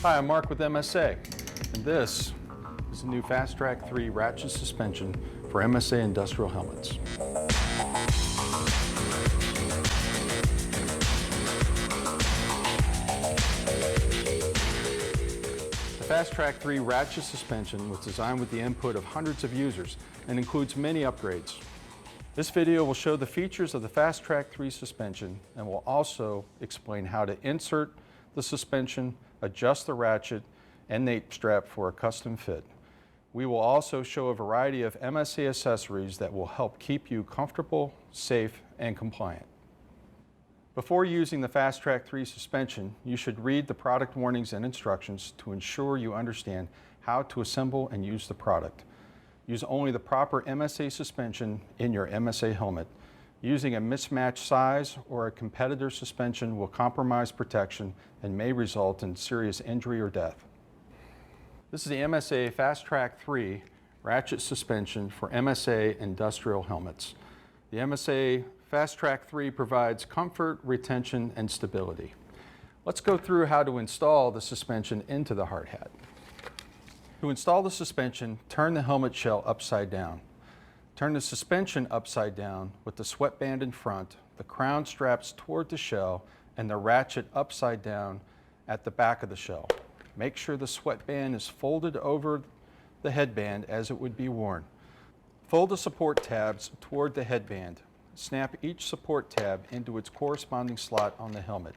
Hi, I'm Mark with MSA, and this is the new Fas-Trac III ratchet suspension for MSA industrial helmets. The Fas-Trac III ratchet suspension was designed with the input of hundreds of users and includes many upgrades. This video will show the features of the Fas-Trac III suspension and will also explain how to insert the suspension, adjust the ratchet and nape strap for a custom fit. We will also show a variety of MSA accessories that will help keep you comfortable, safe, and compliant. Before using the Fas-Trac III suspension, you should read the product warnings and instructions to ensure you understand how to assemble and use the product. Use only the proper MSA suspension in your MSA helmet. Using a mismatched size or a competitor suspension will compromise protection and may result in serious injury or death. This is the MSA Fas-Trac III ratchet suspension for MSA industrial helmets. The MSA Fas-Trac III provides comfort, retention, and stability. Let's go through how to install the suspension into the hard hat. To install the suspension, turn the helmet shell upside down. Turn the suspension upside down with the sweatband in front, the crown straps toward the shell, and the ratchet upside down at the back of the shell. Make sure the sweatband is folded over the headband as it would be worn. Fold the support tabs toward the headband. Snap each support tab into its corresponding slot on the helmet.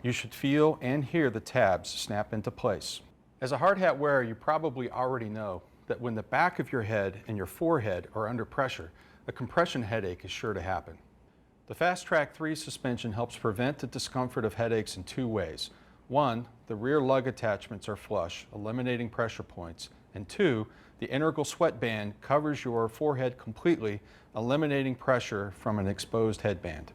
You should feel and hear the tabs snap into place. As a hard hat wearer, you probably already know that when the back of your head and your forehead are under pressure, a compression headache is sure to happen. The Fas-Trac III suspension helps prevent the discomfort of headaches in two ways. One, the rear lug attachments are flush, eliminating pressure points. And two, the integral sweatband covers your forehead completely, eliminating pressure from an exposed headband.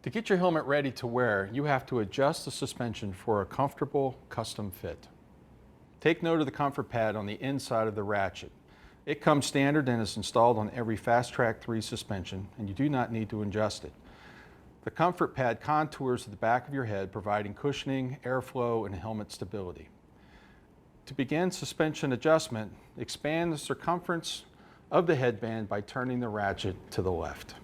To get your helmet ready to wear, you have to adjust the suspension for a comfortable custom fit. Take note of the comfort pad on the inside of the ratchet. It comes standard and is installed on every Fas-Trac III suspension, and you do not need to adjust it. The comfort pad contours to the back of your head, providing cushioning, airflow, and helmet stability. To begin suspension adjustment, expand the circumference of the headband by turning the ratchet to the left.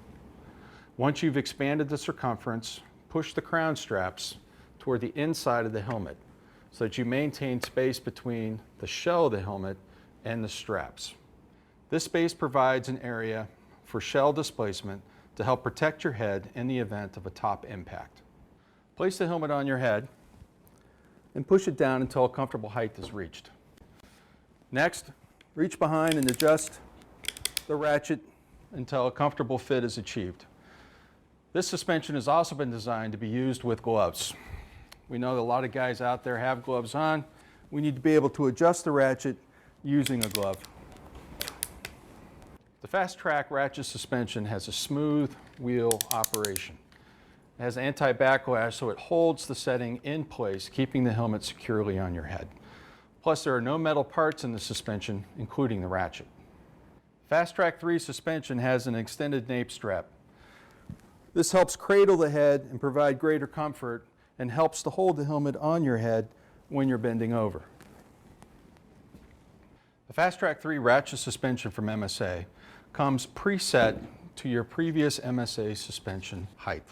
Once you've expanded the circumference, push the crown straps toward the inside of the helmet so that you maintain space between the shell of the helmet and the straps. This space provides an area for shell displacement to help protect your head in the event of a top impact. Place the helmet on your head and push it down until a comfortable height is reached. Next, reach behind and adjust the ratchet until a comfortable fit is achieved. This suspension has also been designed to be used with gloves. We know that a lot of guys out there have gloves on. We need to be able to adjust the ratchet using a glove. The Fas-Trac ratchet suspension has a smooth wheel operation. It has anti-backlash, so it holds the setting in place, keeping the helmet securely on your head. Plus, there are no metal parts in the suspension, including the ratchet. Fas-Trac III suspension has an extended nape strap. This helps cradle the head and provide greater comfort and helps to hold the helmet on your head when you're bending over. The Fas-Trac III ratchet suspension from MSA comes preset to your previous MSA suspension height.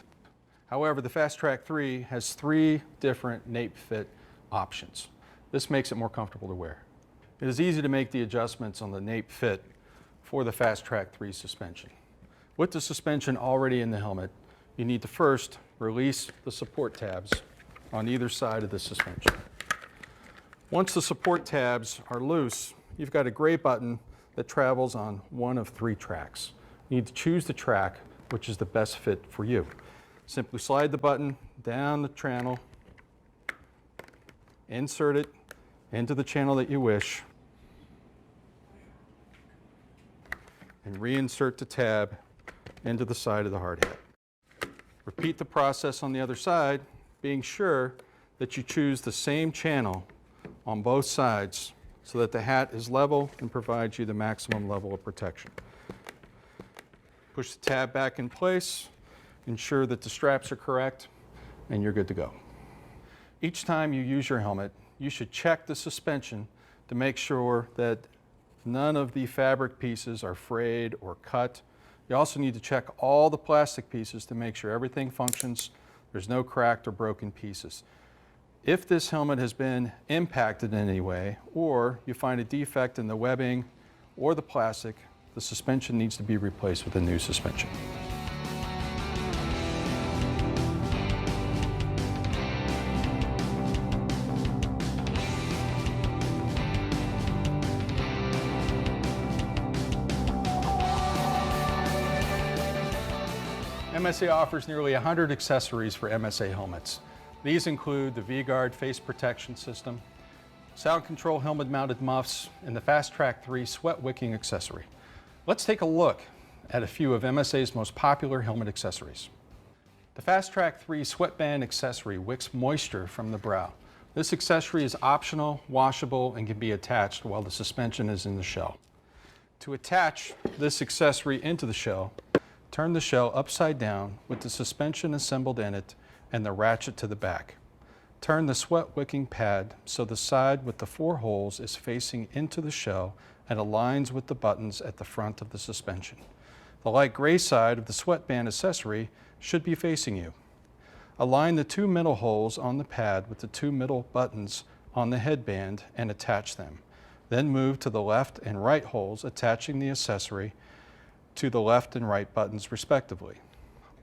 However, the Fas-Trac III has 3 different nape fit options. This makes it more comfortable to wear. It is easy to make the adjustments on the nape fit for the Fas-Trac III suspension. With the suspension already in the helmet, you need to first release the support tabs on either side of the suspension. Once the support tabs are loose, you've got a gray button that travels on one of 3 tracks. You need to choose the track which is the best fit for you. Simply slide the button down the channel, insert it into the channel that you wish, and reinsert the tab into the side of the hard hat. Repeat the process on the other side, being sure that you choose the same channel on both sides so that the hat is level and provides you the maximum level of protection. Push the tab back in place, ensure that the straps are correct, and you're good to go. Each time you use your helmet, you should check the suspension to make sure that none of the fabric pieces are frayed or cut. You also need to check all the plastic pieces to make sure everything functions, there's no cracked or broken pieces. If this helmet has been impacted in any way, or you find a defect in the webbing or the plastic, the suspension needs to be replaced with a new suspension. MSA offers nearly 100 accessories for MSA helmets. These include the V-Guard face protection system, sound control helmet mounted muffs, and the Fas-Trac III sweat wicking accessory. Let's take a look at a few of MSA's most popular helmet accessories. The Fas-Trac III sweatband accessory wicks moisture from the brow. This accessory is optional, washable, and can be attached while the suspension is in the shell. To attach this accessory into the shell, turn the shell upside down with the suspension assembled in it and the ratchet to the back. Turn the sweat wicking pad so the side with the 4 holes is facing into the shell and aligns with the buttons at the front of the suspension. The light gray side of the sweatband accessory should be facing you. Align the 2 middle holes on the pad with the 2 middle buttons on the headband and attach them. Then move to the left and right holes, attaching the accessory to the left and right buttons respectively.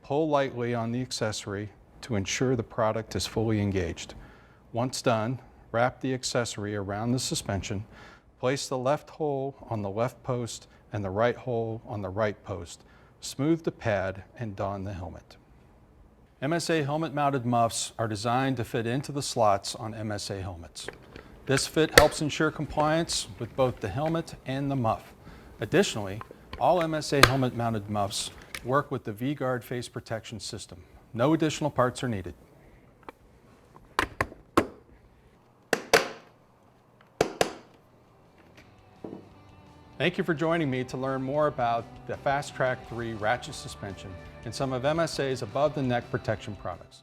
Pull lightly on the accessory to ensure the product is fully engaged. Once done, wrap the accessory around the suspension, place the left hole on the left post and the right hole on the right post. Smooth the pad and don the helmet. MSA helmet mounted muffs are designed to fit into the slots on MSA helmets. This fit helps ensure compliance with both the helmet and the muff. Additionally, all MSA helmet mounted muffs work with the V-Guard face protection system. No additional parts are needed. Thank you for joining me to learn more about the Fas-Trac III ratchet suspension and some of MSA's above-the-neck protection products.